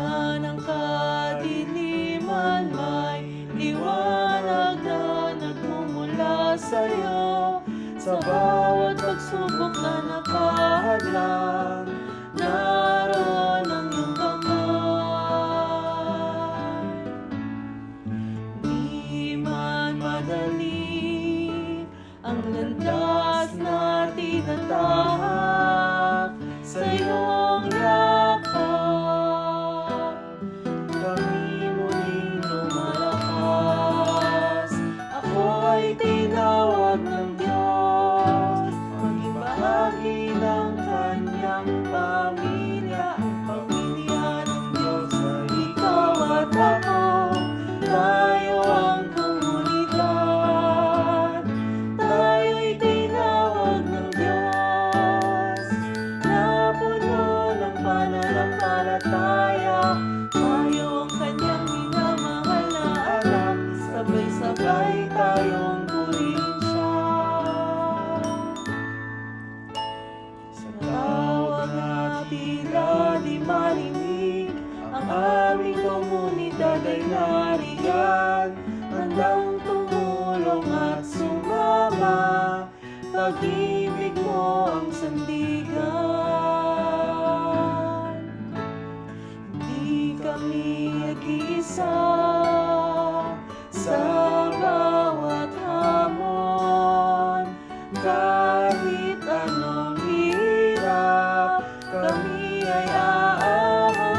gitna ng kadiliman, may liwanag na nagmumula sa'yo. Sa bawat pagsubok na nakahadlang, naroon ang iyong kamay. Di man madali ang landas na tinatahak sa iyong yakap, kami muling lumalakas. Ako ay tinawag ng Diyos, maging bahagi ng Kanyang pamilya. Ang pamilya ng Diyos ay ikaw at ako, tayo ang komunidad. Tayo'y tinawag ng Diyos na puno ng pananampalataya. Tayo ang Kanyang minamahal na anak, sabay-sabay tayong purihin siya. Sa tawag na tila di marinig, ang aming komunidad ay nariyan, handang tumulong at sumama. Pag-ibig mo ang sandigan, di kami nag-iisa sa bawat hamon. Kahit anong hirap, kami ay aahon.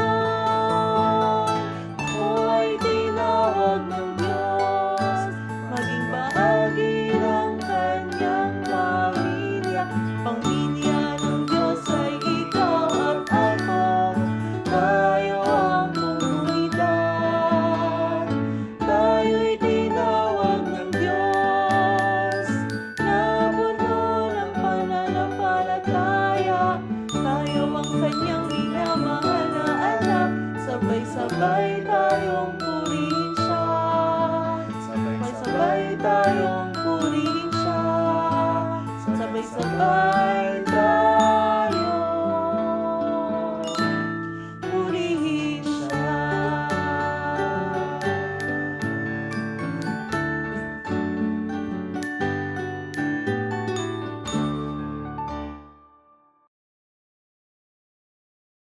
Ako ay tinawag ng Diyos, maging bahagi ng Kanyang pamilya. Pamilya ng Diyos ay ikaw at ako, tayo ang komunidad. Tayo'y tinawag ng Diyos na puno ng pananampalataya. Tayo ang Kanyang minamahal na anak, sabay-sabay tayong